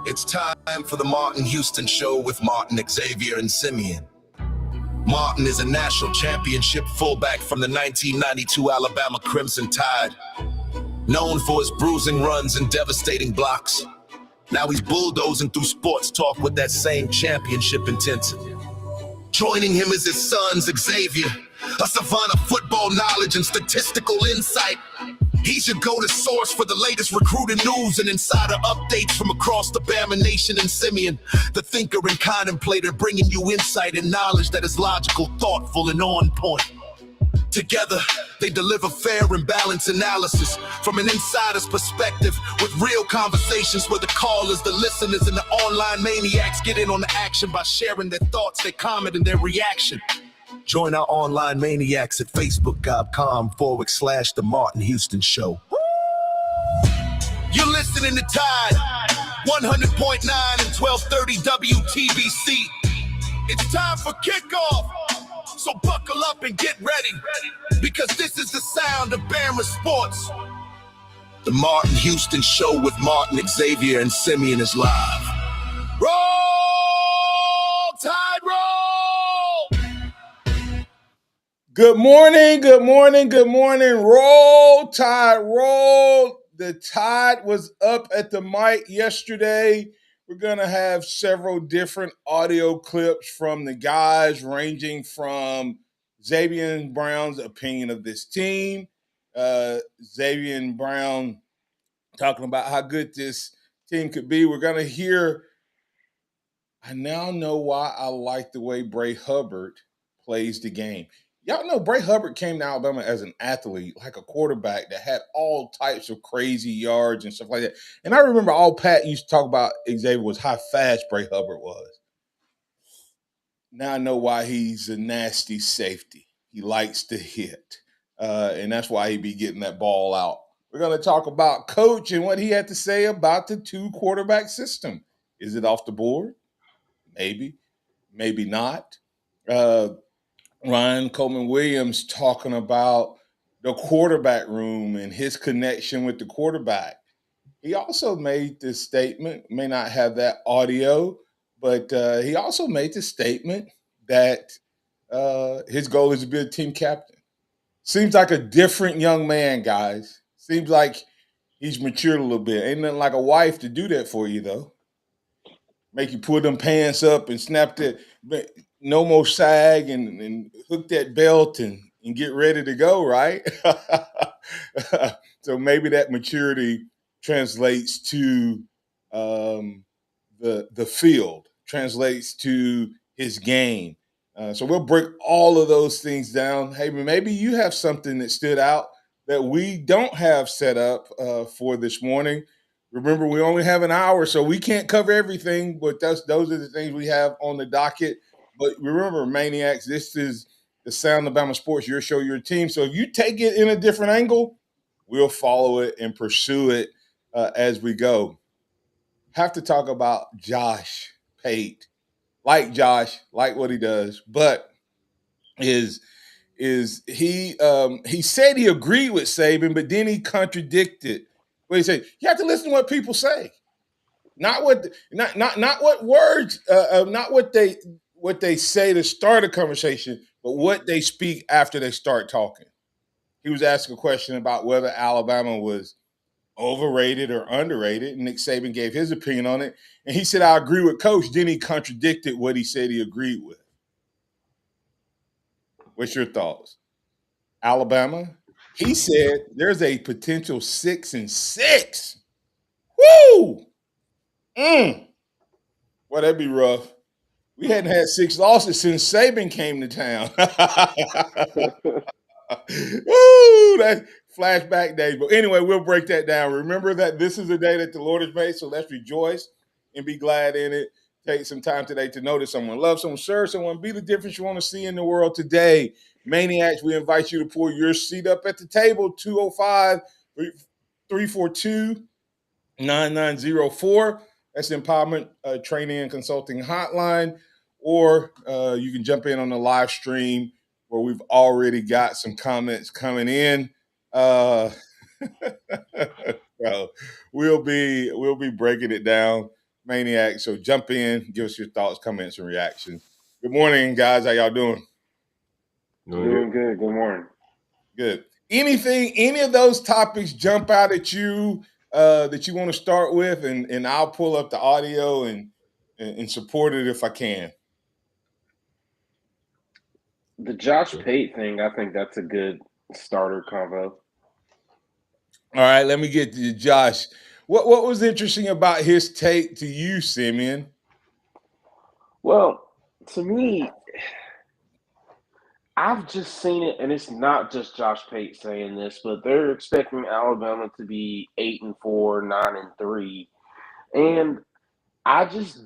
It's time for the Martin Houston Show with Martin, Xavier, and Simeon. Martin is a national championship fullback from the 1992 Alabama Crimson Tide, known for his bruising runs and devastating blocks. Now he's bulldozing through sports talk with that same championship intensity. Joining him is his son, Xavier, a savant of football knowledge and statistical insight. He's your go-to source for the latest recruiting news and insider updates from across the Bama Nation, and Simeon, the thinker and contemplator, bringing you insight and knowledge that is logical, thoughtful, and on point. Together, they deliver fair and balanced analysis from an insider's perspective with real conversations where the callers, the listeners, and the online maniacs get in on the action by sharing their thoughts, their comment, and their reaction. Join our online maniacs at facebook.com/The Martin Houston Show. You're listening to Tide 100.9 and 1230 WTBC. It's time for kickoff. So buckle up and get ready, because this is the sound of Bama sports. The Martin Houston Show with Martin, Xavier, and Simeon is live. Roll, Tide, roll! Good morning, good morning, good morning. Roll, Tide, roll. The Tide was up at the mic yesterday. We're going to have several different audio clips from the guys, ranging from Xavier Brown's opinion of this team, Xavier Brown talking about how good this team could be. We're going to hear, I now know why I like the way Bray Hubbard plays the game. Y'all know Bray Hubbard came to Alabama as an athlete, like a quarterback that had all types of crazy yards and stuff like that. And I remember all Pat used to talk about Xavier was how fast Bray Hubbard was. Now I know why he's a nasty safety. He likes to hit. And that's why he be getting that ball out. We're going to talk about Coach and what he had to say about the two-quarterback system. Is it off the board? Maybe. Maybe not. Ryan Coleman-Williams talking about the quarterback room and his connection with the quarterback. He also made this statement, may not have that audio, but he also made the statement that his goal is to be a team captain. Seems like a different young man, guys. Seems like he's matured a little bit. Ain't nothing like a wife to do that for you, though. Make you pull them pants up and snap that, no more sag, and hook that belt and get ready to go, right? So maybe that maturity translates to the field, translates to his game. So we'll break all of those things down. Hey, maybe you have something that stood out that we don't have set up for this morning. Remember, we only have an hour, so we can't cover everything, but those are the things we have on the docket. But remember, Maniacs, this is the sound of Bama Sports, your show, your team. So if you take it in a different angle, we'll follow it and pursue it as we go. Have to talk about Josh Pate. Like Josh, like what he does, but he said he agreed with Saban, but then he contradicted what he said. You have to listen to what people say, not what words, not what they say to start a conversation, but what they speak after they start talking. He was asking a question about whether Alabama was overrated or underrated, and Nick Saban gave his opinion on it, and he said, I agree with Coach. Then he contradicted what he said he agreed with. What's your thoughts? Alabama, he said there's a potential 6-6. Woo! Well, that'd be rough. We hadn't had 6 losses since Saban came to town. Woo! That flashback days. But anyway, we'll break that down. Remember that this is a day that the Lord has made, so let's rejoice and be glad in it. take some time today to know that someone, love someone, serve someone, be the difference you want to see in the world today. Maniacs, we invite you to pull your seat up at the table, 205-342-9904. That's the Empowerment Training and Consulting Hotline. Or you can jump in on the live stream where we've already got some comments coming in. So we'll be breaking it down, Maniac. So jump in, give us your thoughts, comments, and reactions. Good morning, guys. How y'all doing? Doing good. Good morning. Good. Any of those topics jump out at you that you want to start with, and I'll pull up the audio and support it if I can. The Josh Pate thing, I think that's a good starter combo. All right, let me get to Josh. What was interesting about his take to you, Simeon? Well, to me, I've just seen it, and it's not just Josh Pate saying this, but they're expecting Alabama to be 8-4, 9-3, and I just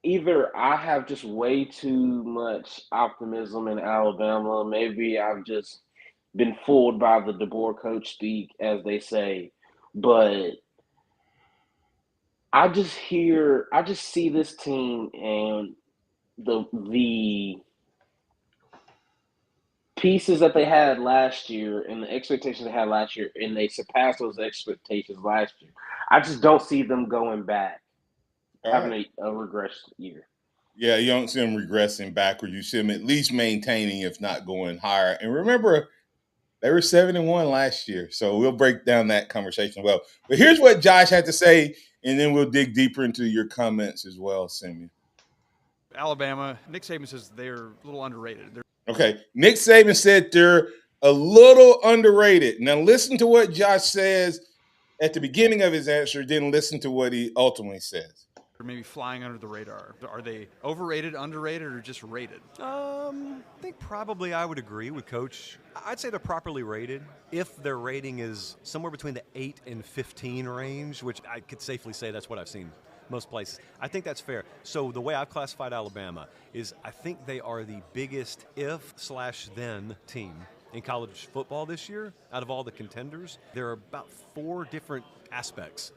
either I have just way too much optimism in Alabama. Maybe I've just been fooled by the DeBoer coach speak, as they say, but I just see this team and the pieces that they had last year and the expectations they had last year, and they surpassed those expectations last year. I just don't see them going back, having a regress year. Yeah, you don't see them regressing backward. You see them at least maintaining, if not going higher. And remember, they were 7-1 last year, so we'll break down that conversation well. But here's what Josh had to say, and then we'll dig deeper into your comments as well, Simeon. Alabama, Nick Saban says they're a little underrated. Okay, Nick Saban said they're a little underrated. Now listen to what Josh says at the beginning of his answer, then listen to what he ultimately says. They're maybe flying under the radar. Are they overrated, underrated, or just rated? I think probably I would agree with Coach. I'd say they're properly rated. If their rating is somewhere between the 8 and 15 range, which I could safely say that's what I've seen most places, I think that's fair. So the way I've classified Alabama is I think they are the biggest if/then team in college football this year out of all the contenders. There are about 4 different aspects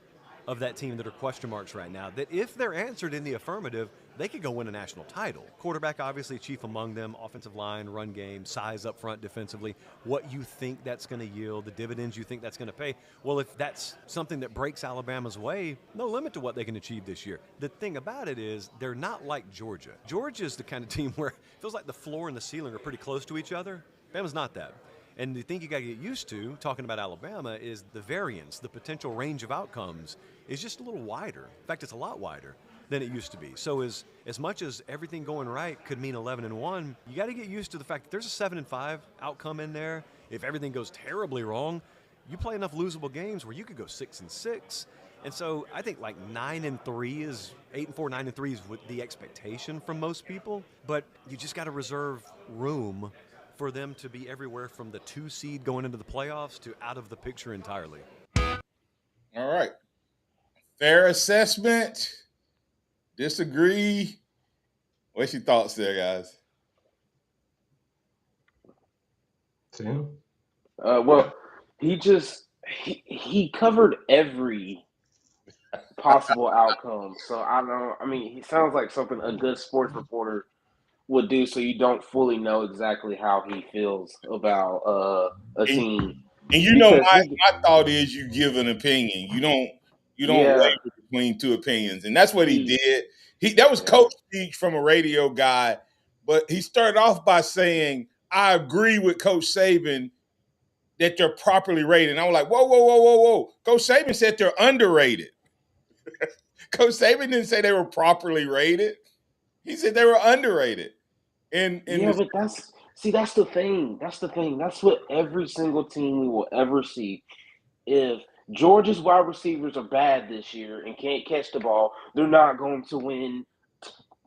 of that team that are question marks right now, that if they're answered in the affirmative, they could go win a national title. Quarterback, obviously, chief among them. Offensive line, run game, size up front defensively. What you think that's going to yield, the dividends you think that's going to pay. Well, if that's something that breaks Alabama's way, no limit to what they can achieve this year. The thing about it is they're not like Georgia. Georgia's the kind of team where it feels like the floor and the ceiling are pretty close to each other. Bama's not that. And the thing you got to get used to, talking about Alabama, is the variance, the potential range of outcomes is just a little wider. In fact, it's a lot wider than it used to be. So as much as everything going right could mean 11-1, you got to get used to the fact that there's a 7-5 outcome in there. If everything goes terribly wrong, you play enough losable games where you could go 6-6. And so I think like 9-3 is 8-4, 9-3 is the expectation from most people. But you just got to reserve room for them to be everywhere from the 2 seed going into the playoffs to out of the picture entirely. All right. Fair assessment. Disagree. What's your thoughts there, guys? Sam? Well, he covered every possible outcome. So I don't know. I mean, he sounds like something a good sports reporter would do, so you don't fully know exactly how he feels about a team. And you know, my thought is you give an opinion. You don't waver between 2 opinions, and that's what he did. That was coach speech from a radio guy, but he started off by saying, "I agree with Coach Saban that they're properly rated." And I was like, "Whoa! Coach Saban said they're underrated." Coach Saban didn't say they were properly rated. He said they were underrated. And but that's the thing. That's the thing. That's what every single team we will ever see. If Georgia's wide receivers are bad this year and can't catch the ball, they're not going to win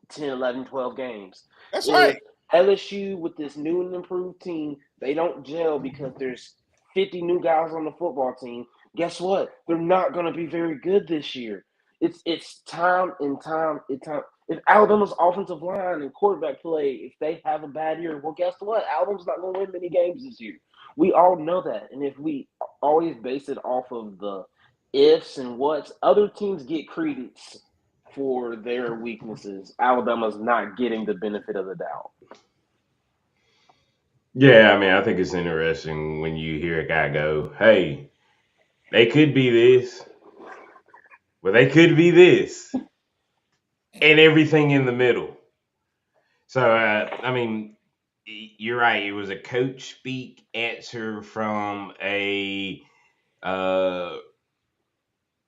10, 11, 12 games. That's right. LSU with this new and improved team, they don't gel because there's 50 new guys on the football team. Guess what? They're not going to be very good this year. It's time and time and time. If Alabama's offensive line and quarterback play, if they have a bad year, well, guess what? Alabama's not going to win many games this year. We all know that. And if we always base it off of the ifs and whats, other teams get credence for their weaknesses. Alabama's not getting the benefit of the doubt. Yeah, I mean, I think it's interesting when you hear a guy go, "Hey, they could be this, well, they could be this, and everything in the middle." So, I mean, you're right. It was a coach speak answer from a uh,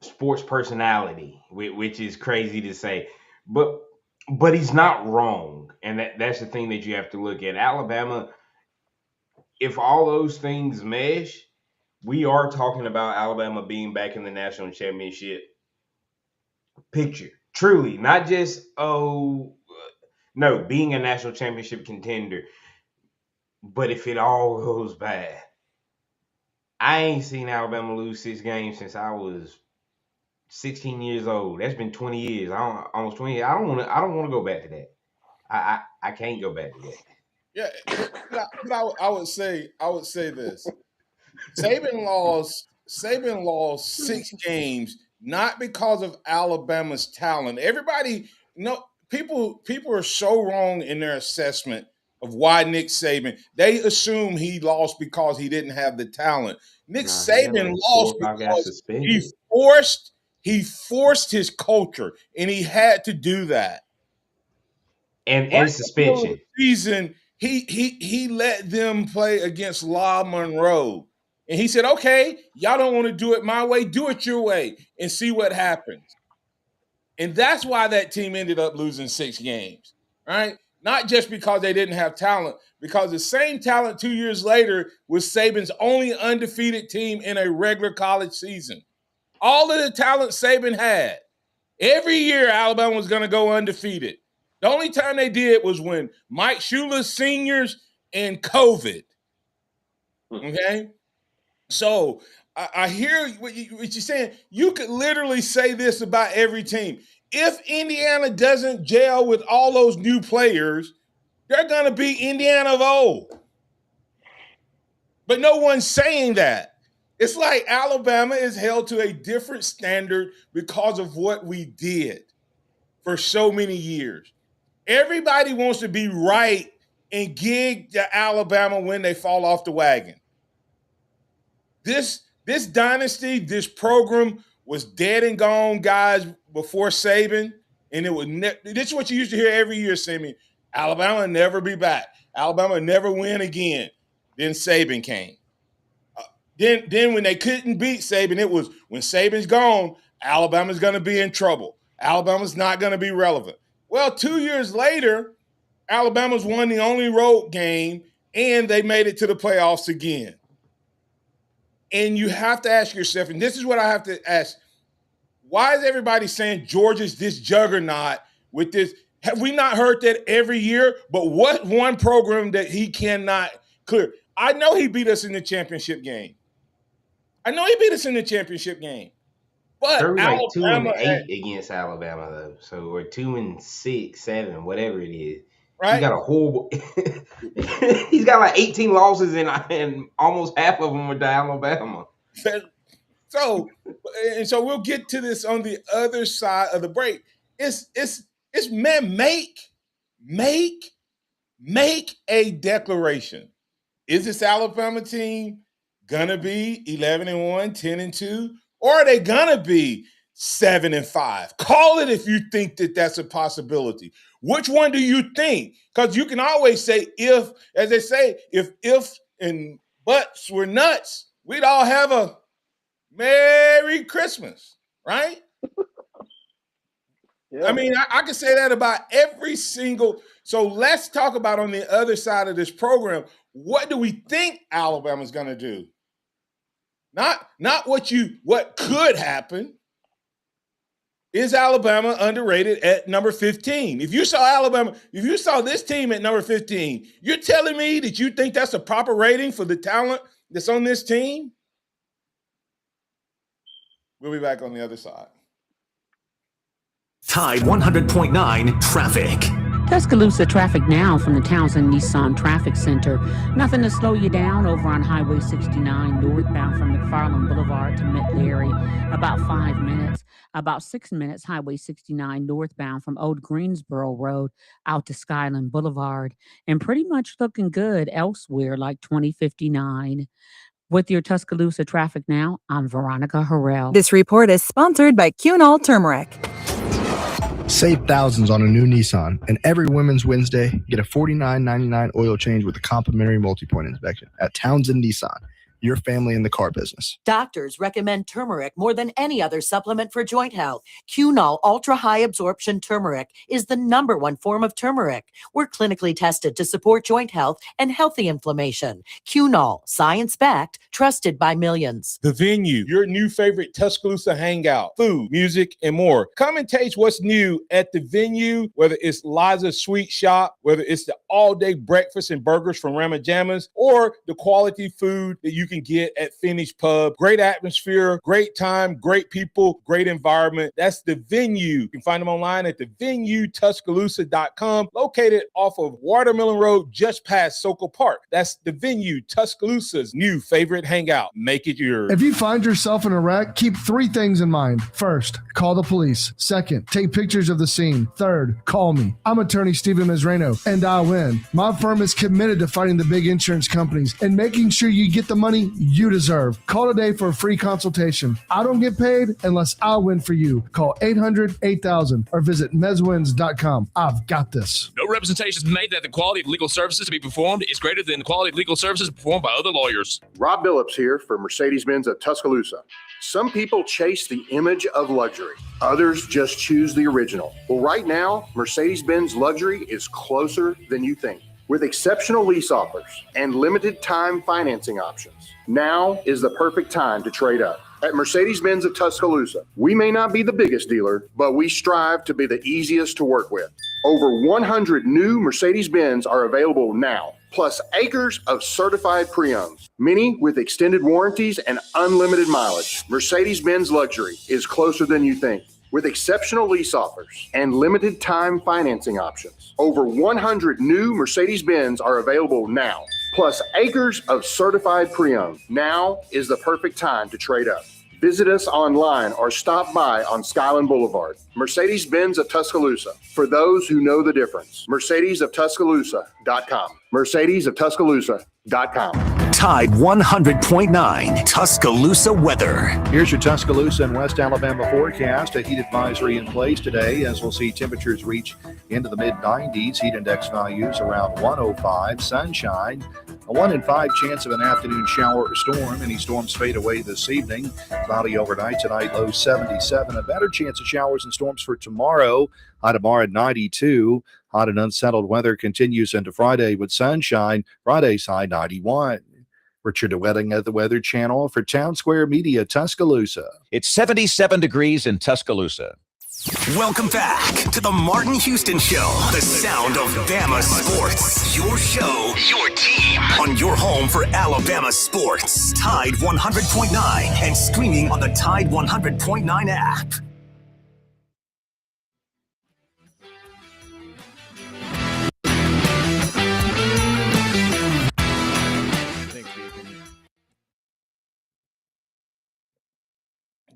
sports personality, which is crazy to say, but he's not wrong, and that's the thing that you have to look at. Alabama, if all those things mesh, we are talking about Alabama being back in the national championship picture. Truly, not just no, being a national championship contender. But if it all goes bad, I ain't seen Alabama lose 6 games since I was 16 years old. That's been 20 years. Almost 20 years. I don't want to go back to that. I can't go back to that. Yeah, but I would say this. Saban lost 6 games not because of Alabama's talent. Everybody, people are so wrong in their assessment of why Nick Saban. They assume he lost because he didn't have the talent. Nick Nah, he had Saban like 4 lost or 5 guys because he suspended. forced his culture, and he had to do that. And Right in the middle of the suspension. season, he let them play against La Monroe. And he said, okay, y'all don't want to do it my way, do it your way and see what happens. And that's why that team ended up losing 6 games, right? Not just because they didn't have talent, because the same talent 2 years later was Saban's only undefeated team in a regular college season. All of the talent Saban had. Every year, Alabama was going to go undefeated. The only time they did was when Mike Shula's seniors and COVID. Okay? So I hear what you're saying. You could literally say this about every team. If Indiana doesn't gel with all those new players, they're going to be Indiana of old. But no one's saying that. It's like Alabama is held to a different standard because of what we did for so many years. Everybody wants to be right and gig to Alabama when they fall off the wagon. This dynasty, this program was dead and gone, guys, before Saban, and it would. This is what you used to hear every year, Simeon. Alabama will never be back. Alabama will never win again. Then Saban came. Then when they couldn't beat Saban, it was when Saban's gone, Alabama's going to be in trouble. Alabama's not going to be relevant. Well, 2 years later, Alabama's won the only road game, and they made it to the playoffs again. And you have to ask yourself, and this is what I have to ask, why is everybody saying Georgia's this juggernaut with this? Have we not heard that every year? But what one program that he cannot clear? I know he beat us in the championship game. But So we're like 2 and Alabama, 8 against Alabama though. So we're 2 and 6, 7, whatever it is. He's right? got a horrible. He's got like 18 losses and almost half of them were to Alabama. So we'll get to this on the other side of the break. It's man, make a declaration. Is this Alabama team gonna be 11-1, 10-2, or are they gonna be 7-5? Call it if you think that that's a possibility. Which one do you think? Because you can always say if, as they say, if and buts were nuts, we'd all have a Merry Christmas, right? Yeah. I mean, I can say that about every single. So let's talk about on the other side of this program. What do we think Alabama's going to do? Not what could happen. Is Alabama underrated at number 15? If you saw this team at number 15, you're telling me that you think that's a proper rating for the talent that's on this team? We'll be back on the other side. Tide 100.9 traffic. Tuscaloosa traffic now from the Townsend Nissan Traffic Center. Nothing to slow you down over on Highway 69 northbound from McFarland Boulevard to Mid-Larry. About 5 minutes. About 6 minutes, Highway 69 northbound from Old Greensboro Road out to Skyland Boulevard. And pretty much looking good elsewhere like 2059. With your Tuscaloosa traffic now, I'm Veronica Harrell. This report is sponsored by Cunol Turmeric. Save thousands on a new Nissan, and every Women's Wednesday, get a $49.99 oil change with a complimentary multi-point inspection at Townsend Nissan, your family in the car business. Doctors recommend turmeric more than any other supplement for joint health. Cunol Ultra High Absorption Turmeric is the #1 form of turmeric. We're clinically tested to support joint health and healthy inflammation. Cunol, science-backed, trusted by millions. The Venue, your new favorite Tuscaloosa hangout, food, music, and more. Come and taste what's new at The Venue, whether it's Liza's Sweet Shop, whether it's the all-day breakfast and burgers from Ramajama's, or the quality food that you can get at Finish Pub. Great atmosphere, great time, great people, great environment. That's The Venue. You can find them online at thevenuetuscaloosa.com, located off of Watermelon Road, just past Sokol Park. That's The Venue, Tuscaloosa's new favorite hangout. Make it yours. If you find yourself in a wreck, keep 3 things in mind. First, call the police. Second, take pictures of the scene. Third, call me. I'm attorney Steven Mizrano, and I win. My firm is committed to fighting the big insurance companies and making sure you get the money you deserve. Call today for a free consultation. I don't get paid unless I win for you. Call 800-8000 or visit mezwins.com. I've got this. No representation is made that the quality of legal services to be performed is greater than the quality of legal services performed by other lawyers. Rob Billups here for Mercedes-Benz of Tuscaloosa. Some people chase the image of luxury. Others just choose the original. Well, right now, Mercedes-Benz Luxury is closer than you think. With exceptional lease offers and limited time financing options, now is the perfect time to trade up. At Mercedes-Benz of Tuscaloosa, we may not be the biggest dealer, but we strive to be the easiest to work with. Over 100 new Mercedes-Benz are available now, plus acres of certified pre-owns, many with extended warranties and unlimited mileage. Mercedes-Benz Luxury is closer than you think. With exceptional lease offers and limited time financing options, over 100 new Mercedes-Benz are available now, plus acres of certified pre-owned. Now is the perfect time to trade up. Visit us online or stop by on Skyland Boulevard. Mercedes-Benz of Tuscaloosa. For those who know the difference. MercedesofTuscaloosa.com. MercedesofTuscaloosa.com. Tide 100.9 Tuscaloosa weather. Here's your Tuscaloosa and West Alabama forecast. A heat advisory in place today as we'll see temperatures reach into the mid-90s. Heat index values around 105. Sunshine. A 1 in 5 chance of an afternoon shower or storm. Any storms fade away this evening. Cloudy overnight tonight, low 77. A better chance of showers and storms for tomorrow. High tomorrow at 92. Hot and unsettled weather continues into Friday with sunshine. Friday's high 91. Richard DeWetting at the Weather Channel for Town Square Media, Tuscaloosa. It's 77 degrees in Tuscaloosa. Welcome back to the Martin Houston Show, the sound of Bama sports. Your show, your team, on your home for Alabama sports. Tide 100.9 and streaming on the Tide 100.9 app.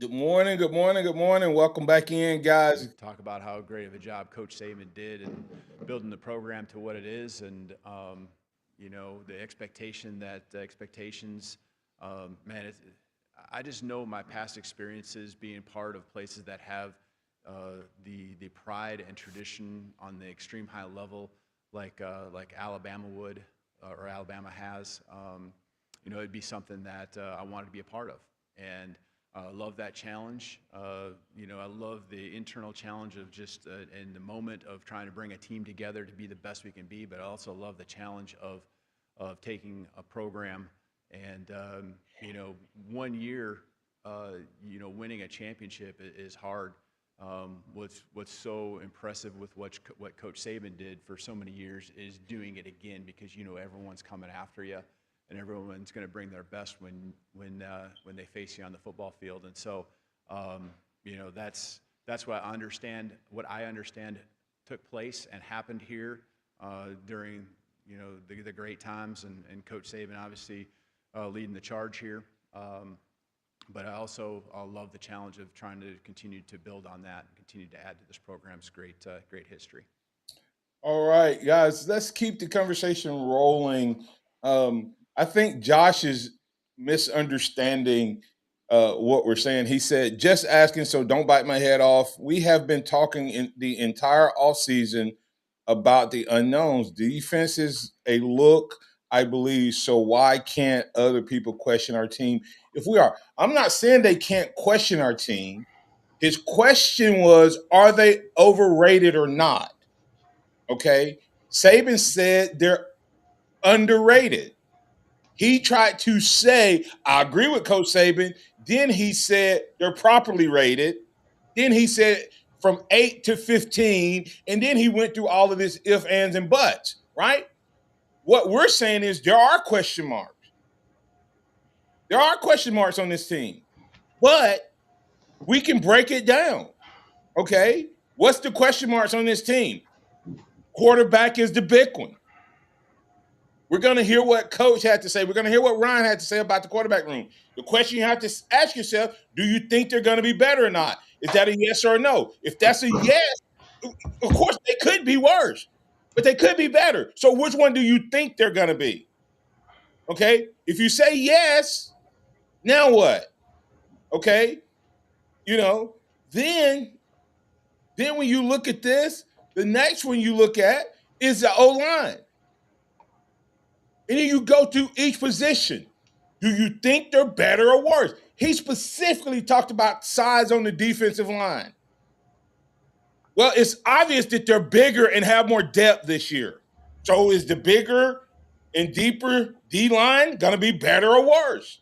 Good morning, good morning, good morning. Welcome back in, guys. Talk about how great of a job Coach Saban did in building the program to what it is, and you know, the expectations. Man, I just know my past experiences being part of places that have the pride and tradition on the extreme high level, like Alabama would or Alabama has. You know, it'd be something that I wanted to be a part of, and I love that challenge. You know, I love the internal challenge of just in the moment of trying to bring a team together to be the best we can be, but I also love the challenge of taking a program and, you know, 1 year, you know, winning a championship is hard. What's so impressive with what Coach Saban did for so many years is doing it again, because, you know, everyone's coming after you. And everyone's going to bring their best when they face you on the football field, and so you know, that's that's what I understand took place and happened here during the great times, and Coach Saban obviously leading the charge here. But I also love the challenge of trying to continue to build on that and continue to add to this program's great history. All right, guys, let's keep the conversation rolling. I think Josh is misunderstanding what we're saying. He said, just asking, so don't bite my head off. We have been talking in the entire offseason about the unknowns. Defense is a look, I believe, so why can't other people question our team? If we are, I'm not saying they can't question our team. His question was, are they overrated or not? Okay. Saban said they're underrated. He tried to say, I agree with Coach Saban. Then he said they're properly rated. Then he said from 8 to 15. And then he went through all of this if, ands, and buts, right? What we're saying is there are question marks. There are question marks on this team, but we can break it down. Okay. What's the question marks on this team? Quarterback is the big one. We're going to hear what Coach had to say. We're going to hear what Ryan had to say about the quarterback room. The question you have to ask yourself, do you think they're going to be better or not? Is that a yes or a no? If that's a yes, of course, they could be worse, but they could be better. So which one do you think they're going to be? Okay? If you say yes, now what? Okay? Then when you look at this, the next one you look at is the O-line. And then you go through each position. Do you think they're better or worse? He specifically talked about size on the defensive line. Well, it's obvious that they're bigger and have more depth this year. So is the bigger and deeper D-line going to be better or worse?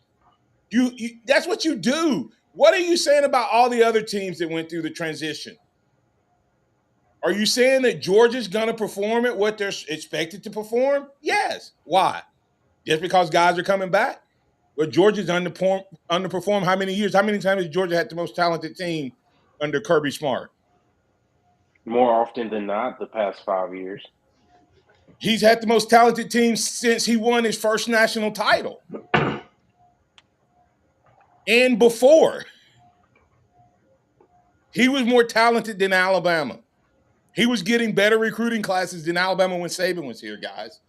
That's what you do. What are you saying about all the other teams that went through the transition? Are you saying that Georgia's going to perform at what they're expected to perform? Yes. Why? Just because guys are coming back? But Georgia's underperformed how many years? How many times has Georgia had the most talented team under Kirby Smart? More often than not, the past 5 years. He's had the most talented team since he won his first national title. And before. He was more talented than Alabama. He was getting better recruiting classes than Alabama when Saban was here, guys.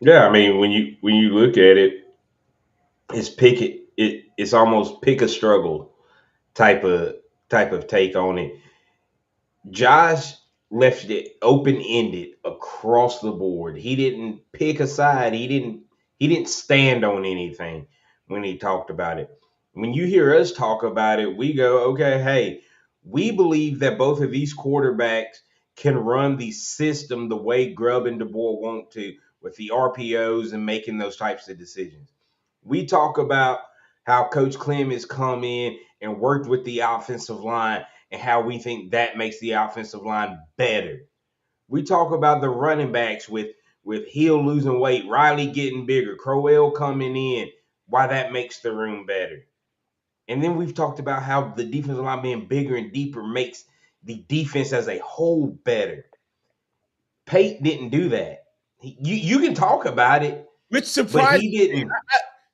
Yeah, I mean, when you look at it, it's almost pick a struggle type of take on it. Josh left it open ended across the board. He didn't pick a side. He didn't stand on anything when he talked about it. When you hear us talk about it, we go, okay, hey, we believe that both of these quarterbacks can run the system the way Grubb and DeBoer want to, with the RPOs and making those types of decisions. We talk about how Coach Clem has come in and worked with the offensive line and how we think that makes the offensive line better. We talk about the running backs with Hill losing weight, Riley getting bigger, Crowell coming in, why that makes the room better. And then we've talked about how the defensive line being bigger and deeper makes the defense as a whole better. Pate didn't do that. You can talk about it, which surprised me. He didn't.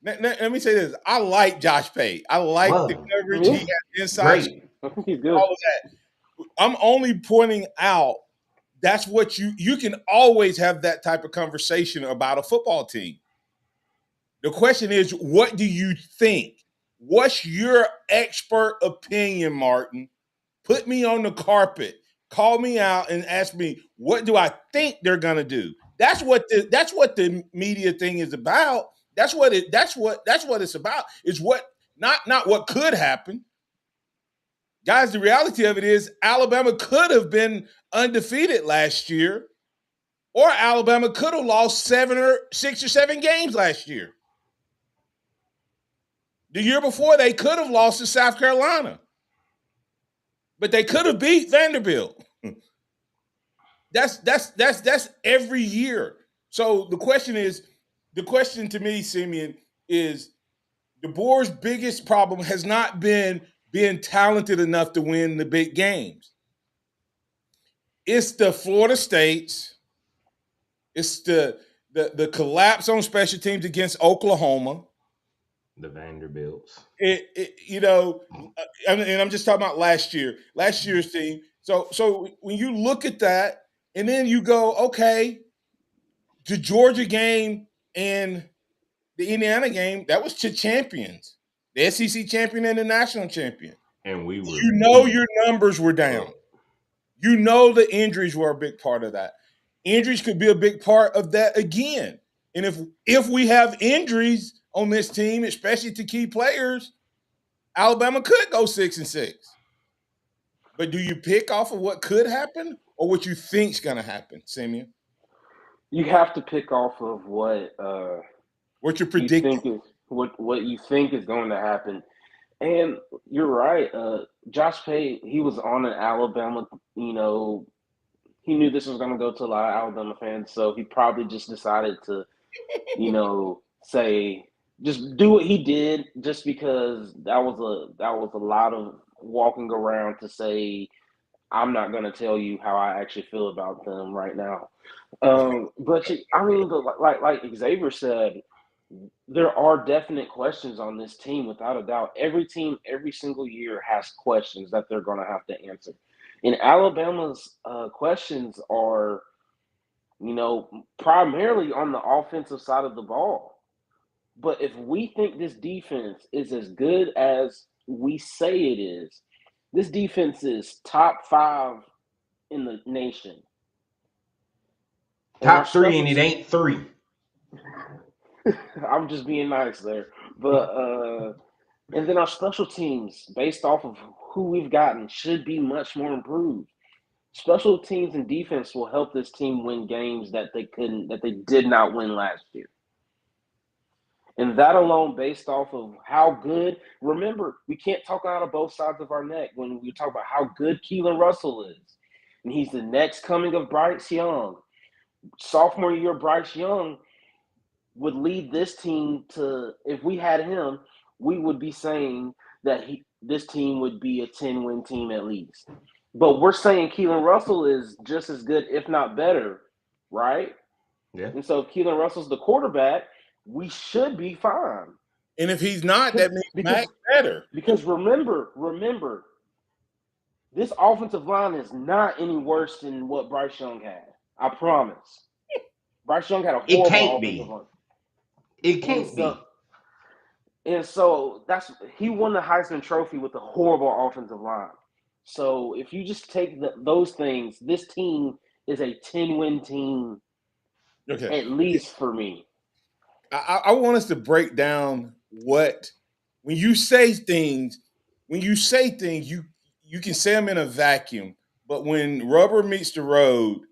Let me say this. I like Josh Pate. I like the coverage. He has inside. He's good. All of that. I'm only pointing out that's what you can always have that type of conversation about a football team. The question is, what do you think? What's your expert opinion, Martin? Put me on the carpet. Call me out and ask me, what do I think they're gonna do? That's what the media thing is about. That's what it's about. Is what not what could happen. Guys, the reality of it is Alabama could have been undefeated last year, or Alabama could have lost 6 or 7 games last year. The year before, they could have lost to South Carolina, but they could have beat Vanderbilt. That's every year. So the question to me, Simeon, is DeBoer's biggest problem has not been being talented enough to win the big games. It's the Florida States. It's the collapse on special teams against Oklahoma. The Vanderbilts. And I'm just talking about last year's team. So when you look at that, and then you go, okay, the Georgia game and the Indiana game, that was to champions, the SEC champion and the national champion. And we were, your numbers were down. The injuries were a big part of that. Injuries could be a big part of that again. And if we have injuries on this team, especially to key players, Alabama could go 6-6. But do you pick off of what could happen or what you think's going to happen, Simeon? You have to pick off of what you're predicting, what you think is going to happen. And you're right. Josh Pate, he was on an Alabama. He knew this was going to go to a lot of Alabama fans, so he probably just decided to, say, just do what he did, just because that was a lot of walking around to say, I'm not going to tell you how I actually feel about them right now. But like Xavier said, there are definite questions on this team, without a doubt. Every team, every single year has questions that they're going to have to answer. And Alabama's questions are, primarily on the offensive side of the ball. But if we think this defense is as good as we say it is, this defense is top 5 in the nation. Top 3, and it ain't 3. I'm just being nice there. But and then our special teams, based off of who we've gotten, should be much more improved. Special teams and defense will help this team win games that they did not win last year. And that alone, based off of how good, remember, we can't talk out of both sides of our neck when we talk about how good Keelan Russell is. And he's the next coming of Bryce Young. Sophomore year, Bryce Young would lead this team to, if we had him, we would be saying that this team would be a 10-win team at least. But we're saying Keelan Russell is just as good, if not better, right? Yeah. And so if Keelan Russell's the quarterback, we should be fine. And if he's not, that means Mac better. Because remember, this offensive line is not any worse than what Bryce Young had. I promise. Bryce Young had a horrible offensive line. It can't be. And so he won the Heisman Trophy with a horrible offensive line. So if you just take those things, this team is a 10-win team, at least for me. I want us to break down when you say things, you can say them in a vacuum. But when rubber meets the road,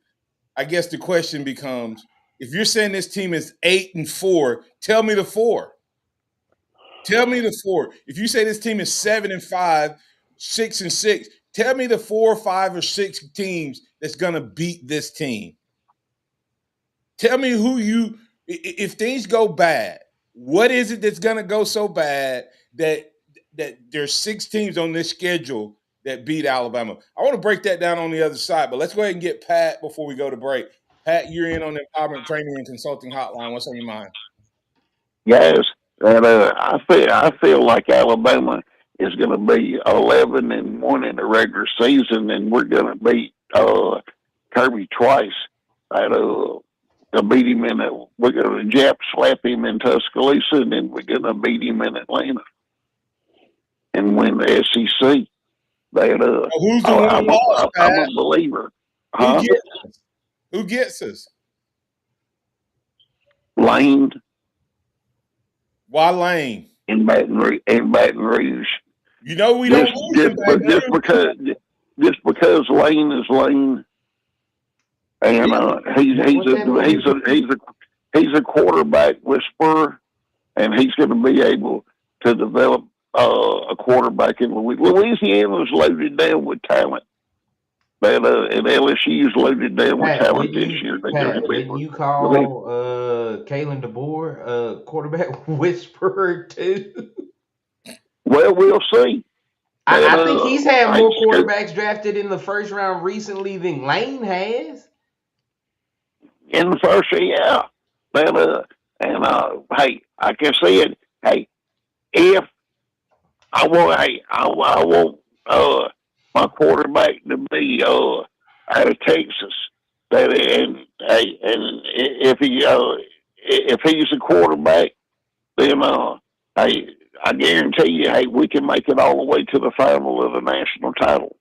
I guess the question becomes, if you're saying this team is 8-4, tell me the 4. Tell me the 4. If you say this team is 7-5, 6-6, tell me the 4, 5, or 6 teams that's going to beat this team. Tell me if things go bad, what is it that's going to go so bad that there's 6 teams on this schedule that beat Alabama? I want to break that down on the other side, but let's go ahead and get Pat before we go to break. Pat, you're in on the Empowerment Training and Consulting Hotline. What's on your mind? Guys, I feel like Alabama is going to be 11-1 in the regular season, and we're going to beat Kirby twice. To beat him we're going to Jap slap him in Tuscaloosa, and then we're going to beat him in Atlanta and win the SEC. Who's the one loss, Pat? I'm a believer. Huh? Who gets us? Lane. Why Lane? In Baton Rouge. We don't just because Lane is Lane, and he's a quarterback whisperer, and he's going to be able to develop a quarterback in Louisiana's loaded down with talent. But and LSU's loaded down with talent this year. Did you call Kalen DeBoer, quarterback whisperer too? Well, we'll see. I think he's had more quarterbacks drafted in the first round recently than Lane has. In the first, yeah. But, hey, like I said, hey, if I want my quarterback to be out of Texas. And if he's a quarterback, then hey, I guarantee you, hey, we can make it all the way to the final of the national title.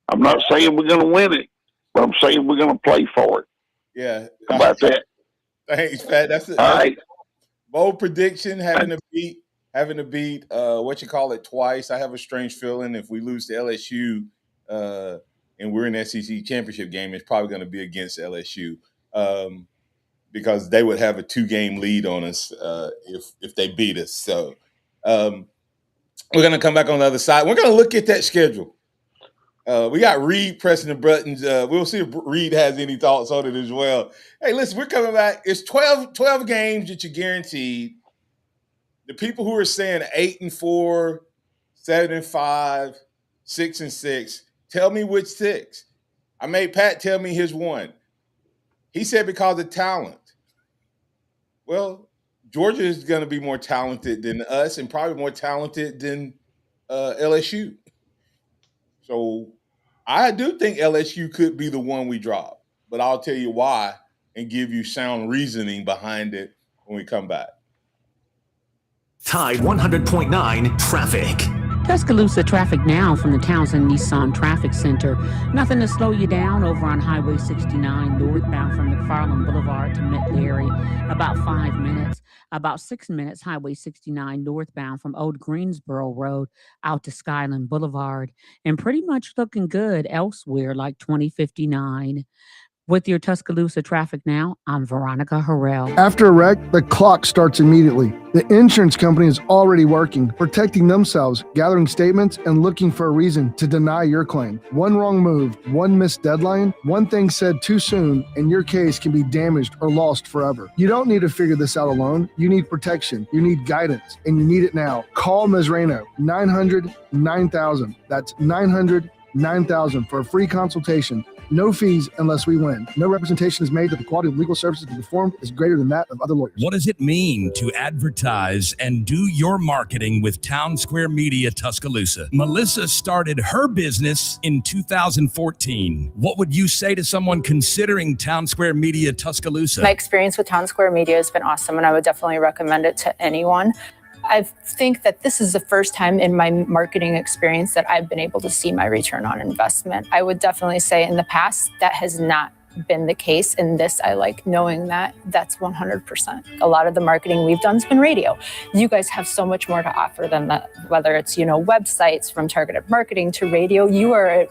I'm not saying we're going to win it, but I'm saying we're going to play for it. Yeah. How about that? Thanks, Pat. That's right. Bold prediction. Having to beat twice. I have a strange feeling if we lose to LSU and we're in the SEC championship game, it's probably going to be against LSU because they would have a 2-game lead on us if they beat us. So we're going to come back on the other side. We're going to look at that schedule. We got Reed pressing the buttons. We'll see if Reed has any thoughts on it as well. Hey, listen, we're coming back. It's 12 games that you're guaranteed. The people who are saying 8-4, 7-5, 6-6, tell me which 6. I made Pat tell me his one. He said because of talent. Well, Georgia is going to be more talented than us and probably more talented than LSU. So I do think LSU could be the one we drop, but I'll tell you why and give you sound reasoning behind it when we come back. Tide 100.9 traffic. Tuscaloosa traffic now from the Townsend Nissan Traffic Center. Nothing to slow you down over on Highway 69 northbound from McFarland Boulevard to Mid-Larry. About 5 minutes. About 6 minutes, Highway 69 northbound from Old Greensboro Road out to Skyland Boulevard. And pretty much looking good elsewhere like 2059. With your Tuscaloosa traffic now, I'm Veronica Harrell. After a wreck, the clock starts immediately. The insurance company is already working, protecting themselves, gathering statements, and looking for a reason to deny your claim. One wrong move, one missed deadline, one thing said too soon, and your case can be damaged or lost forever. You don't need to figure this out alone. You need protection. You need guidance, and you need it now. Call Ms. Reno, 900-9000. That's 900-9000 for a free consultation. No fees unless we win. No representation is made that the quality of legal services to be performed is greater than that of other lawyers. What does it mean to advertise and do your marketing with Town Square Media Tuscaloosa? Melissa started her business in 2014. What would you say to someone considering Town Square Media Tuscaloosa? My experience with Town Square Media has been awesome, and I would definitely recommend it to anyone. I think that this is the first time in my marketing experience that I've been able to see my return on investment. I would definitely say in the past that has not been the case. In this, I like knowing that that's 100%. A lot of the marketing we've done has been radio. You guys have so much more to offer than that, whether it's, websites from targeted marketing to radio. You are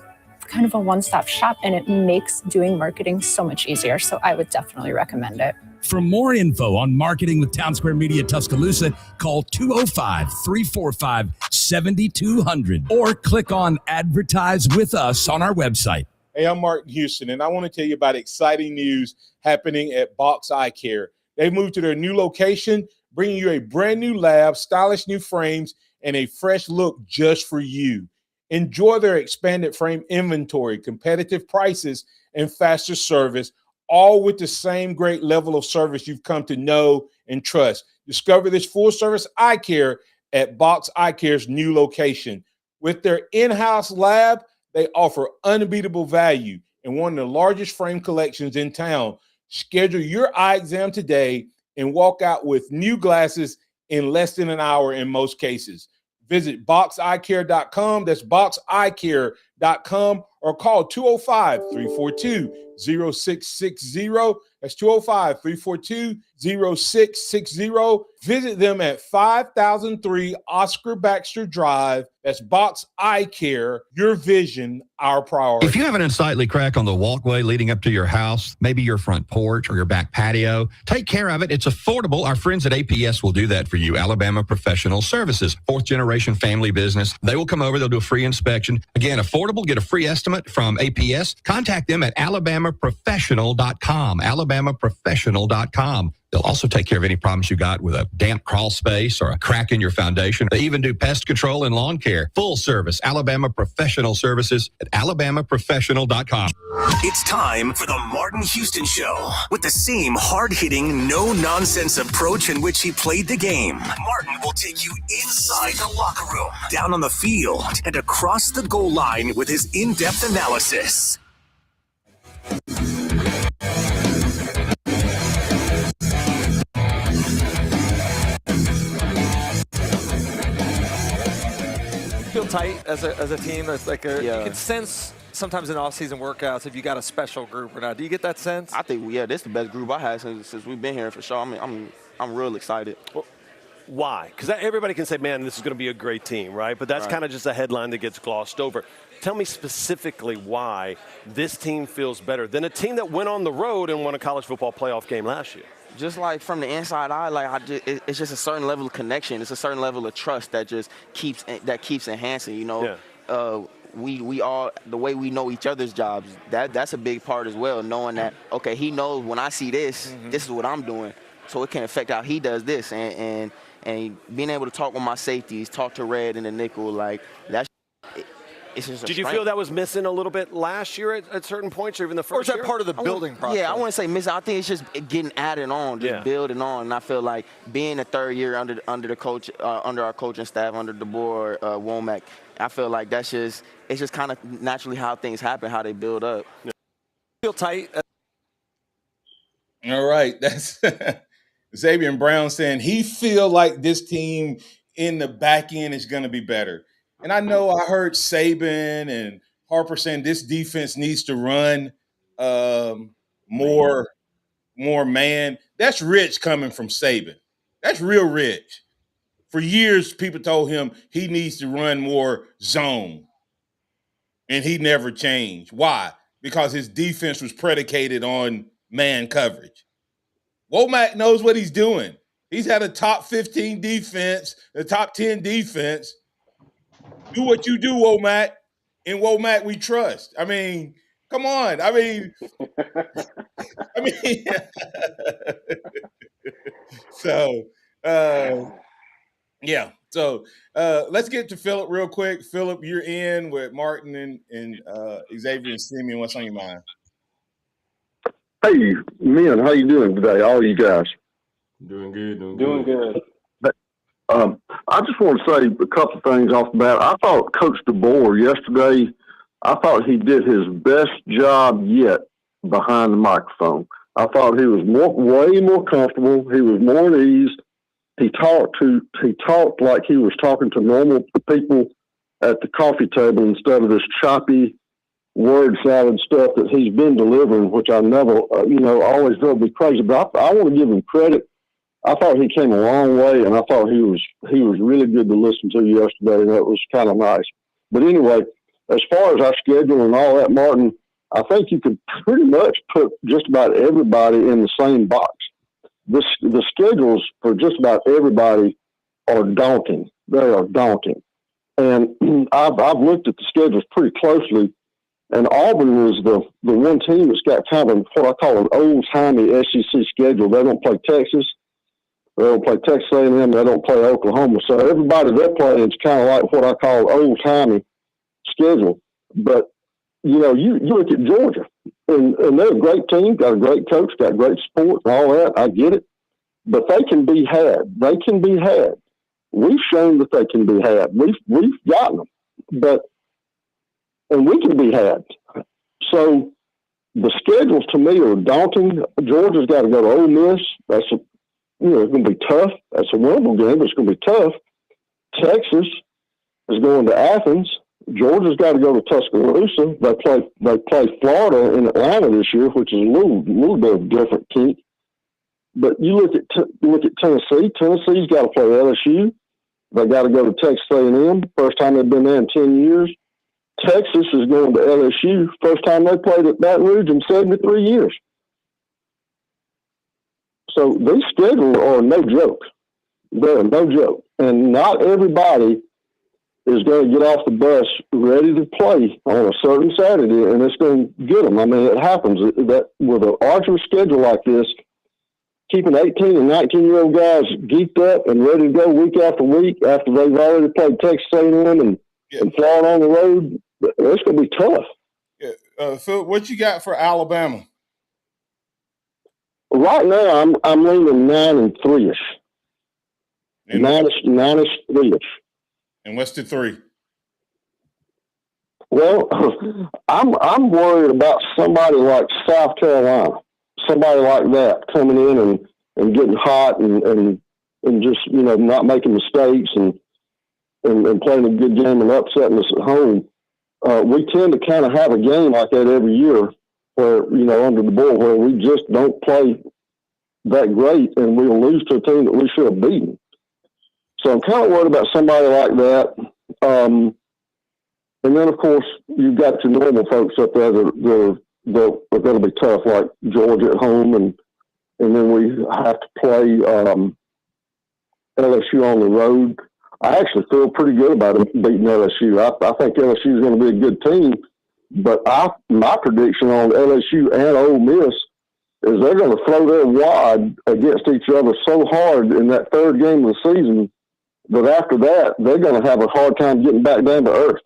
kind of a one-stop shop, and it makes doing marketing so much easier. So I would definitely recommend it. For more info on marketing with Town Square Media Tuscaloosa, call 205-345-7200 or click on Advertise with Us on our website. Hey, I'm Martin Houston, and I want to tell you about exciting news happening at Box Eye Care. They've moved to their new location, bringing you a brand new lab, stylish new frames, and a fresh look just for you. Enjoy their expanded frame inventory, competitive prices, and faster service, all with the same great level of service you've come to know and trust. Discover this full-service eye care at Box Eye Care's new location. With their in-house lab, they offer unbeatable value and one of the largest frame collections in town. Schedule your eye exam today and walk out with new glasses in less than an hour in most cases. Visit boxeyecare.com. That's boxeyecare.com or call 205-342-0660. That's 205-342-0660. Visit them at 5003 Oscar Baxter Drive. That's Box Eye Care. Your vision, our priority. If you have an unsightly crack on the walkway leading up to your house, maybe your front porch or your back patio, take care of it. It's affordable. Our friends at APS will do that for you. Alabama Professional Services, 4th generation family business. They will come over. They'll do a free inspection. Again, affordable. Get a free estimate from APS. Contact them at alabamaprofessional.com. alabamaprofessional.com. They'll also take care of any problems you got with a damp crawl space or a crack in your foundation. They even do pest control and lawn care. Full service Alabama Professional Services at alabamaprofessional.com. It's time for the Martin Houston Show. With the same hard-hitting, no-nonsense approach in which he played the game, Martin will take you inside the locker room, down on the field, and across the goal line with his in-depth analysis. Feel tight as a team. It's like you can sense sometimes in off-season workouts if you got a special group or not. Do you get that sense? I think this is the best group I had since we've been here for sure. I mean, I'm real excited. Well, why? Because everybody can say, man, this is going to be a great team, right? But that's kind of just a headline that gets glossed over. Tell me specifically why this team feels better than a team that went on the road and won a college football playoff game last year. Just like from the inside eye, it's just a certain level of connection. It's a certain level of trust that just keeps enhancing. You know, we all, the way we know each other's jobs. That's a big part as well. Knowing that, okay, he knows when I see this, this is what I'm doing, so it can affect how he does this. And being able to talk with my safeties, talk to Red and the nickel, like that's. Did you feel that was missing a little bit last year at certain points, or even the first year? Or is that part of the building process? Yeah, I wouldn't say missing. I think it's just getting added on, just building on. And I feel like being a third year under the coach, under our coaching staff, under DeBoer, Womack, I feel like it's just kind of naturally how things happen, how they build up. Feel tight. All right, that's Xavier and Brown saying he feel like this team in the back end is going to be better. And I know I heard Saban and Harper saying this defense needs to run more man. That's rich coming from Saban. That's real rich. For years, people told him he needs to run more zone. And he never changed. Why? Because his defense was predicated on man coverage. Womack knows what he's doing. He's had a top 15 defense, a top 10 defense. Do what you do, Womack. In Womack, we trust. I mean, come on. I mean, so, yeah. So let's get to Philip real quick. Philip, you're in with Martin and Xavier and Simeon. What's on your mind? Hey, men, how you doing today, all you guys? Doing good. Doing good. I just want to say a couple of things off the bat. I thought Coach DeBoer yesterday, I thought he did his best job yet behind the microphone. I thought he was way more comfortable. He was more at ease. He talked like he was talking to normal people at the coffee table instead of this choppy word salad stuff that he's been delivering, which I never, always drove me crazy. But I want to give him credit. I thought he came a long way, and I thought he was really good to listen to yesterday, and that was kind of nice. But anyway, as far as our schedule and all that, Martin, I think you could pretty much put just about everybody in the same box. The schedules for just about everybody are daunting. They are daunting. And I've looked at the schedules pretty closely, and Auburn is the one team that's got kind of what I call an old-timey SEC schedule. They don't play Texas. They don't play Texas A&M. They don't play Oklahoma. So everybody they're playing is kind of like what I call old-timey schedule. But, you look at Georgia, and they're a great team, got a great coach, got great support and all that. I get it. But they can be had. They can be had. We've shown that they can be had. We've gotten them. And we can be had. So the schedules to me are daunting. Georgia's got to go to Ole Miss. It's going to be tough. That's a winnable game, but it's going to be tough. Texas is going to Athens. Georgia's got to go to Tuscaloosa. They play Florida in Atlanta this year, which is a little bit of a different kink. But you look at Tennessee. Tennessee's got to play LSU. They got to go to Texas A&M. First time they've been there in 10 years. Texas is going to LSU. First time they played at Baton Rouge in 73 years. So these schedules are no joke. They're no joke. And not everybody is going to get off the bus ready to play on a certain Saturday, and it's going to get them. I mean, it happens. That with an arduous schedule like this, keeping 18 and 19-year-old guys geeked up and ready to go week after week after they've already played Texas A&M and Florida on the road, it's going to be tough. Yeah. Phil, what you got for Alabama? Right now, I'm leaning 9-3ish. 9-3ish. And what's the 3? Well, I'm worried about somebody like South Carolina, somebody like that coming in and getting hot and just not making mistakes and playing a good game and upsetting us at home. We tend to kind of have a game like that every year, where under the bull, where we just don't play that great and we'll lose to a team that we should have beaten. So I'm kind of worried about somebody like that. And then, of course, you've got your normal folks up there that are going to be tough, like Georgia at home, and then we have to play LSU on the road. I actually feel pretty good about beating LSU. I think LSU is going to be a good team, but my prediction on LSU and Ole Miss is they're going to throw their wad against each other so hard in that third game of the season that after that they're going to have a hard time getting back down to earth.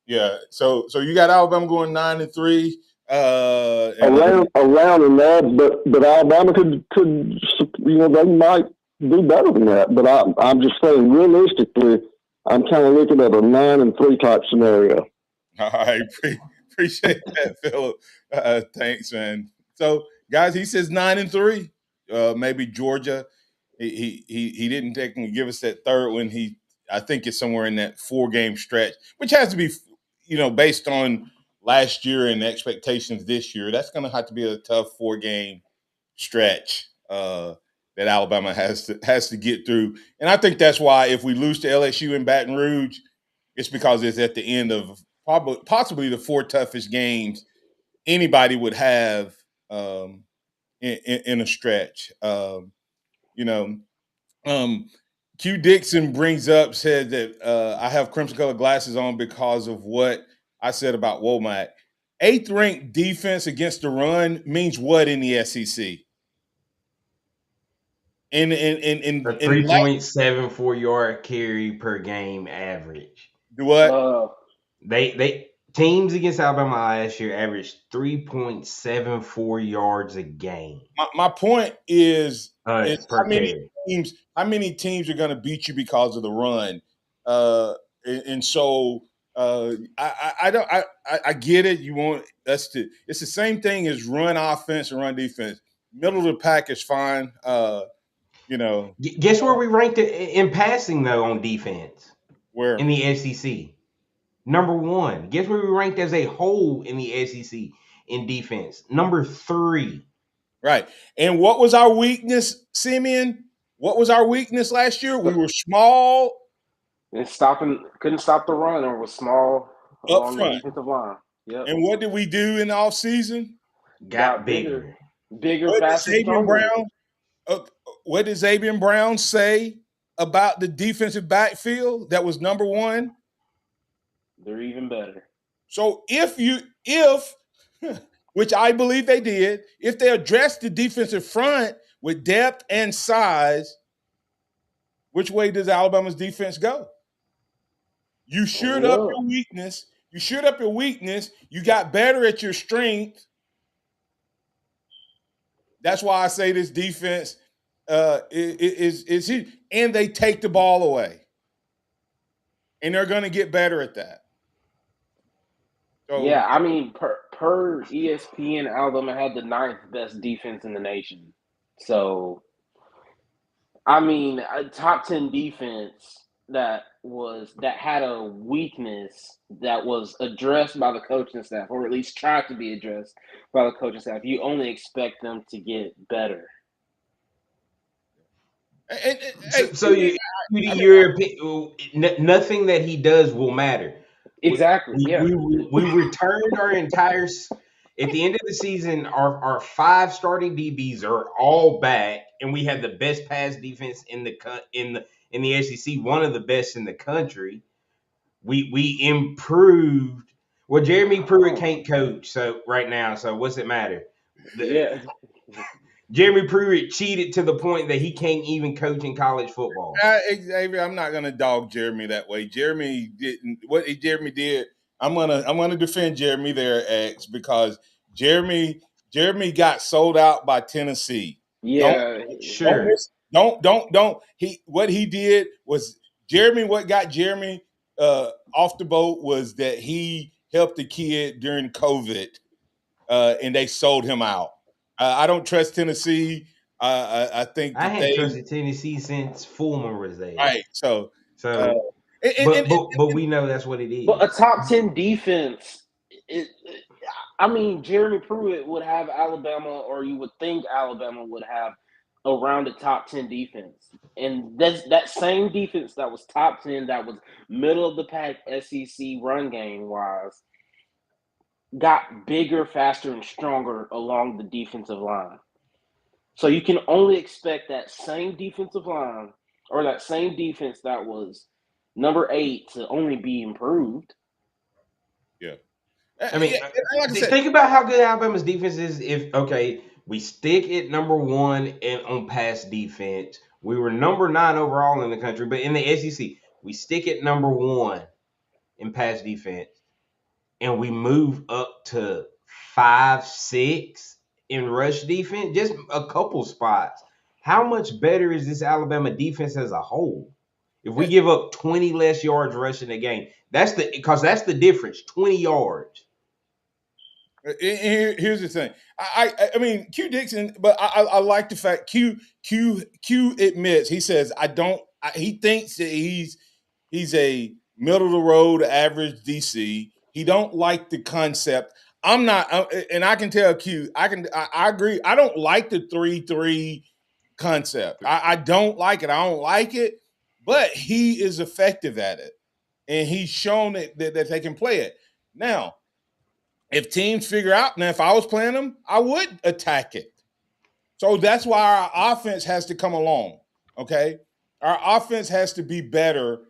Yeah, so you got Alabama going 9-3. Around in that, but Alabama could they might do better than that. But I'm just saying realistically, I'm kind of looking at a 9-3 type scenario. All right, appreciate that, Philip. Thanks, man. So, guys, he says 9-3. Maybe Georgia. He didn't technically give us that third one. I think it's somewhere in that 4-game stretch, which has to be, based on last year and the expectations this year. That's going to have to be a tough 4-game stretch that Alabama has to get through. And I think that's why if we lose to LSU in Baton Rouge, it's because it's at the end of possibly the 4 toughest games anybody would have in a stretch. Q Dixon said that I have crimson colored glasses on because of what I said about Womack. 8th ranked defense against the run means what in the SEC? In a 3.74 yard carry per game average. Do what? They teams against Alabama last year averaged 3.74 yards a game. My point is per how carry. many teams are going to beat you because of the run? And so I get it. You want it's the same thing as run offense and run defense. Middle of the pack is fine. Guess where we ranked in passing though on defense? Where? In the SEC. Number 1. Guess where we ranked as a whole in the SEC in defense? Number 3. Right. And what was our weakness, Simeon? What was our weakness last year? We were small. And couldn't stop the run, or was small up front. The defensive line. Yep. And what did we do in the offseason? Got bigger, what faster, did Xavier stronger. Brown? What did Xavier Brown say about the defensive backfield that was number 1? They're even better. So if which I believe they did, if they addressed the defensive front with depth and size, which way does Alabama's defense go? You shored up your weakness. You got better at your strength. That's why I say this defense is huge. And they take the ball away. And they're going to get better at that. So, yeah, I mean, per ESPN, Alabama had the 9th best defense in the nation. So, I mean, a top 10 defense that had a weakness that was addressed by the coaching staff, or at least tried to be addressed by the coaching staff. You only expect them to get better. Nothing that he does will matter. Exactly. We returned our entire. At the end of the season, our 5 starting DBs are all back, and we had the best pass defense in the SEC, one of the best in the country. We improved. Well, Jeremy Pruitt can't coach right now, so what's it matter? Jeremy Pruitt cheated to the point that he can't even coach in college football. Xavier, I'm not gonna dog Jeremy that way. Jeremy didn't what Jeremy did. I'm gonna defend Jeremy there, X, because Jeremy got sold out by Tennessee. Yeah, Sure. Don't. What he did was what got Jeremy off the boat was that he helped the kid during COVID, and they sold him out. I don't trust Tennessee. I think I that hadn't trusted Tennessee since Fulmer was there. right. So, but we know that's what it is. But a top 10 defense, Jeremy Pruitt would have Alabama, or you would think Alabama would have around the top 10 defense. And that's that same defense that was top 10, that was middle of the pack SEC run game wise, got bigger, faster, and stronger along the defensive line. So you can only expect that same defensive line or that same defense that was number 8 to only be improved. Yeah. I mean, like I said, think about how good Alabama's defense is. If we stick at number 1 on pass defense. We were number 9 overall in the country, but in the SEC, we stick at number 1 in pass defense, and we move up to 5, 6 in rush defense, just a couple spots. How much better is this Alabama defense as a whole? If we give up 20 less yards rushing a game, that's the difference, 20 yards. Here's the thing. I mean, Q Dixon, but I like the fact Q admits, he says he thinks that he's a middle of the road average DC. He don't like the concept. I'm not, and I can tell Q. I agree. I don't like the 3-3 concept. I don't like it. I don't like it. But he is effective at it, and he's shown that they can play it. Now, if teams figure out, now if I was playing them, I would attack it. So that's why our offense has to come along. Okay, our offense has to be better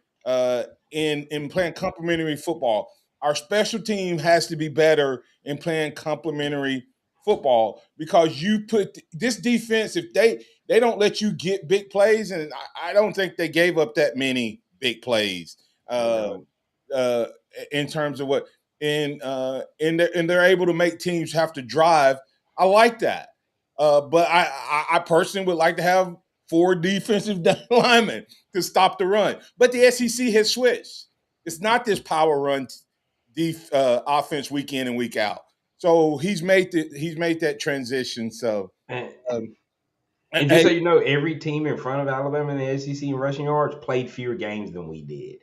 in playing complementary football. Our special team has to be better in playing complementary football, because you put this defense, if they don't let you get big plays, and I don't think they gave up that many big plays in terms of what and they're able to make teams have to drive. I like that, but I personally would like to have 4 defensive linemen to stop the run. But the SEC has switched. It's not this power run offense week in and week out. So he's made that transition. So and just so you know, every team in front of Alabama in the SEC in rushing yards played fewer games than we did.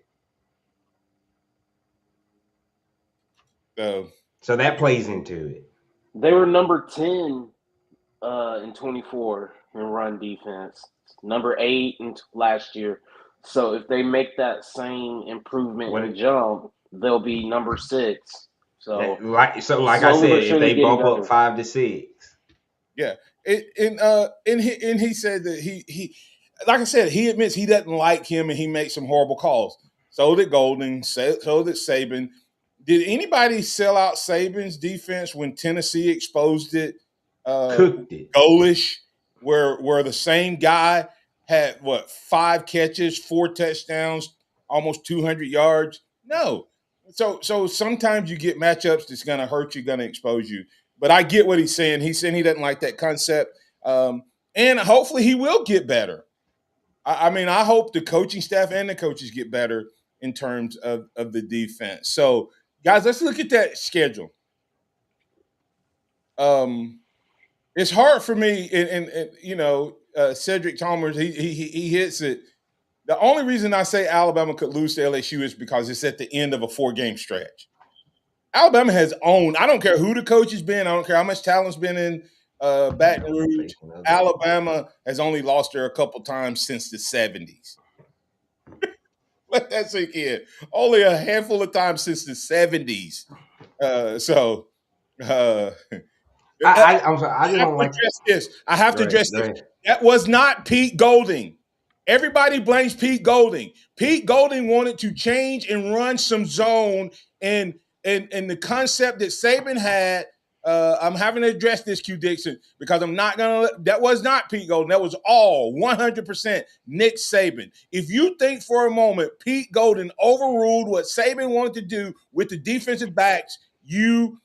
So that plays into it. They were number 10 in 24 in run defense, number 8 in last year. So if they make that same improvement and jump, they'll be number 6. So like I said, if they bump up 5 to 6. Yeah. And he said that he like I said, he admits he doesn't like him and he makes some horrible calls. So did Golden, so did Saban. Did anybody sell out Saban's defense when Tennessee exposed it? Cooked it. Goalish, where the same guy had 5 catches, 4 touchdowns, almost 200 yards? No. So sometimes you get matchups that's going to hurt you, going to expose you. But I get what he's saying. He's saying he doesn't like that concept. And hopefully he will get better. I mean, I hope the coaching staff and the coaches get better in terms of the defense. So, guys, let's look at that schedule. It's hard for me, and Cedric Chalmers, he hits it. The only reason I say Alabama could lose to LSU is because it's at the end of a 4-game stretch. Alabama has owned. I don't care who the coach has been. I don't care how much talent's been in Baton Rouge. Alabama has only lost there a couple times since the 70s. Let that sink in. Only a handful of times since the 70s. I'm sorry. I don't like this. I have to address this. That was not Pete Golding. Everybody blames Pete Golding. Pete Golding wanted to change and run some zone, and the concept that Saban had I'm having to address this, Q Dixon, because I'm not going to – that was not Pete Golden. That was all 100% Nick Saban. If you think for a moment Pete Golden overruled what Saban wanted to do with the defensive backs, no.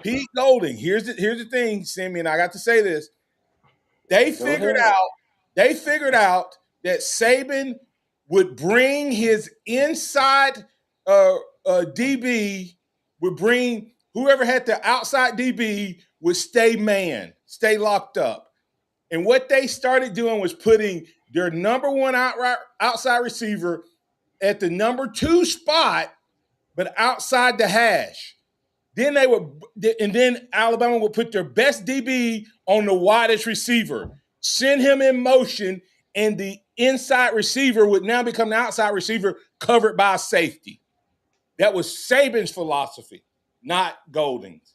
Pete Golden, here's the thing, Simeon, I got to say this. They figured out that Saban would bring his inside DB – would bring whoever had the outside DB would stay locked up. And what they started doing was putting their number one outside receiver at the number 2 spot, but outside the hash. Then Alabama would put their best DB on the widest receiver, send him in motion, and the inside receiver would now become the outside receiver covered by a safety. That was Saban's philosophy, not Golden's.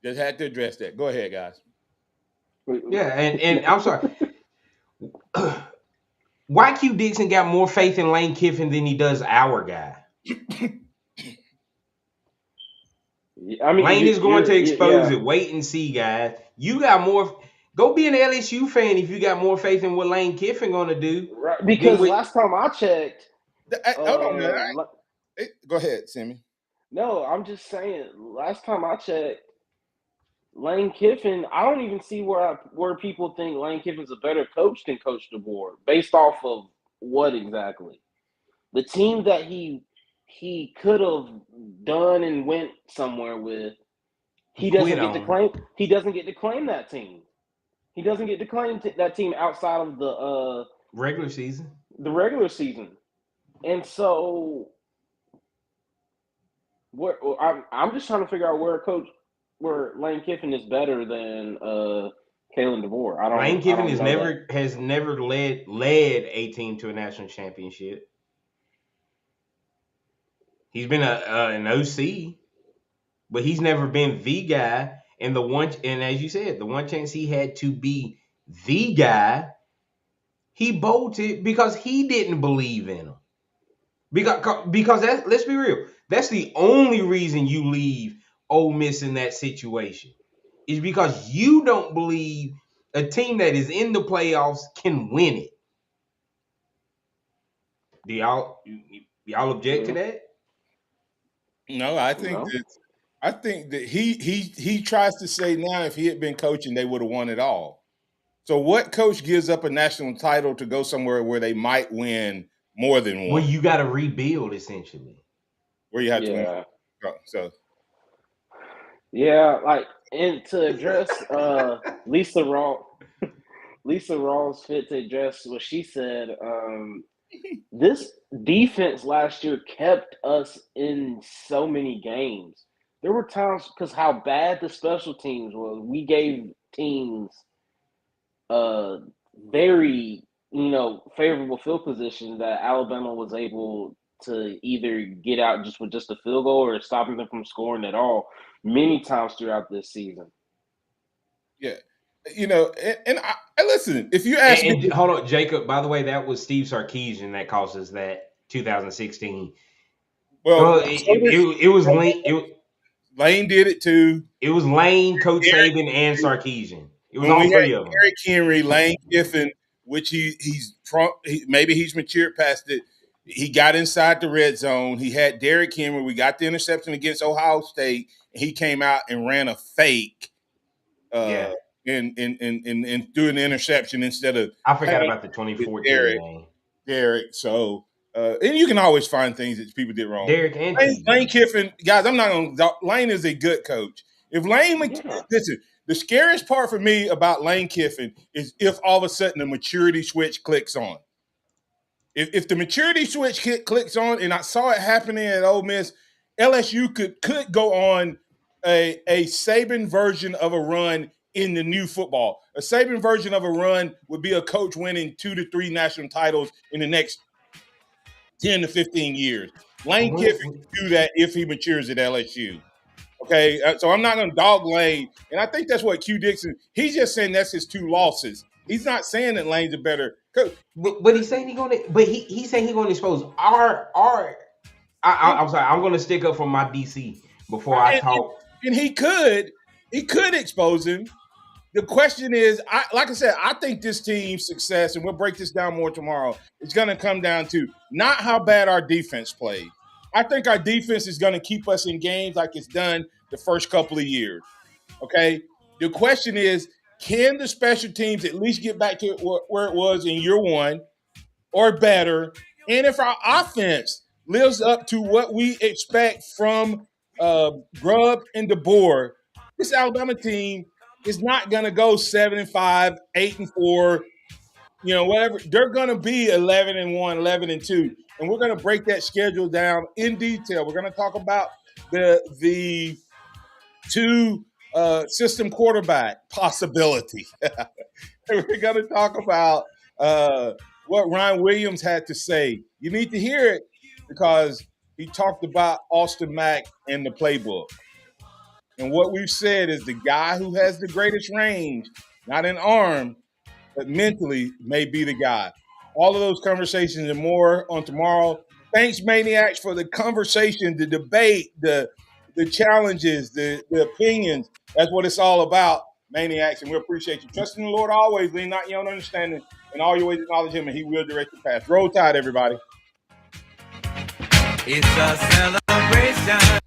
Just had to address that. Go ahead, guys. Yeah, and I'm sorry. Why Q Dixon got more faith in Lane Kiffin than he does our guy? Lane is going to expose it. Wait and see, guys. You got more. Go be an LSU fan if you got more faith in what Lane Kiffin going to do. Right, because last time I checked. Hold on, man. Go ahead, Simeon. No, I'm just saying. Last time I checked, Lane Kiffin. I don't even see where people think Lane Kiffin's a better coach than Coach DeBoer, based off of what exactly? The team that he could have done and went somewhere with. He doesn't get to claim. He doesn't get to claim that team. He doesn't get to claim that team outside of the regular season. The regular season, and so. I'm just trying to figure out where Lane Kiffin is better than Kalen DeBoer. Lane Kiffin has never led a team to a national championship. He's been an OC, but he's never been the guy. And as you said, the one chance he had to be the guy, he bolted because he didn't believe in him. Because let's be real. That's the only reason you leave Ole Miss in that situation is because you don't believe a team that is in the playoffs can win it. Do y'all object to that? No, I think that he tries to say now if he had been coaching, they would have won it all. So what coach gives up a national title to go somewhere where they might win more than one? Well, you got to rebuild essentially. Where you have to win. So. Yeah, and to address Lisa Rawls fit to address what she said. This defense last year kept us in so many games. There were times because how bad the special teams was. We gave teams very favorable field position that Alabama was able to either get out just with just a field goal or stopping them from scoring at all many times throughout this season. Yeah. And listen, if you ask me. Hold on, Jacob, by the way, that was Steve Sarkisian that cost us that 2016. Well, it was Lane. Lane did it too. It was Lane, Coach Saban, and Sarkisian. It was all three of them. Derrick Henry, Lane Kiffin, which maybe he's matured past it. He got inside the red zone. He had Derrick Henry. We got the interception against Ohio State, and he came out and ran a fake. And threw an interception instead of. I forgot about the 2014 game. Derrick. So, and you can always find things that people did wrong. Derrick and Lane Kiffin, guys. I'm not going. Lane is a good coach. If Lane, listen, the scariest part for me about Lane Kiffin is if all of a sudden the maturity switch clicks on. If the maturity switch clicks on, and I saw it happening at Ole Miss, LSU could go on a Saban version of a run in the new football. A Saban version of a run would be a coach winning 2 to 3 national titles in the next 10 to 15 years. Lane Kiffin can do that if he matures at LSU. Okay, so I'm not going to dog Lane, and I think that's what Q Dixon. He's just saying that's his 2 losses. He's not saying that Lane's a better coach. But he's saying he's saying he's going to expose our I was like, I'm going to stick up for my DC before I talk. And he could expose him. The question is, like I said, I think this team's success, and we'll break this down more tomorrow, is going to come down to not how bad our defense played. I think our defense is going to keep us in games like it's done the first couple of years. Okay? The question is, can the special teams at least get back to where it was in year one or better? And if our offense lives up to what we expect from Grubb and DeBoer, this Alabama team is not going to go 7-5, 8-4, whatever. They're going to be 11-1, 11-2, and we're going to break that schedule down in detail. We're going to talk about the two system quarterback possibility. We're going to talk about what Ryan Williams had to say. You need to hear it because he talked about Austin Mack and the playbook. And what we've said is the guy who has the greatest range, not in arm, but mentally may be the guy. All of those conversations and more on tomorrow. Thanks, Maniacs, for the conversation, the debate, the challenges, the opinions. That's what it's all about, Maniacs, and we appreciate you. Trust in the Lord always, lean not your own understanding, and all your ways acknowledge him, and he will direct your path. Roll Tide, everybody. It's a celebration.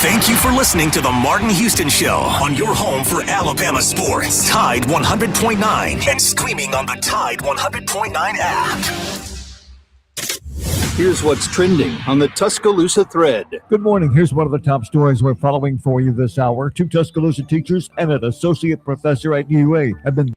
Thank you for listening to the Martin Houston Show on your home for Alabama sports. Tide 100.9 and streaming on the Tide 100.9 app. Here's what's trending on the Tuscaloosa thread. Good morning. Here's one of the top stories we're following for you this hour. 2 Tuscaloosa teachers and an associate professor at UA have been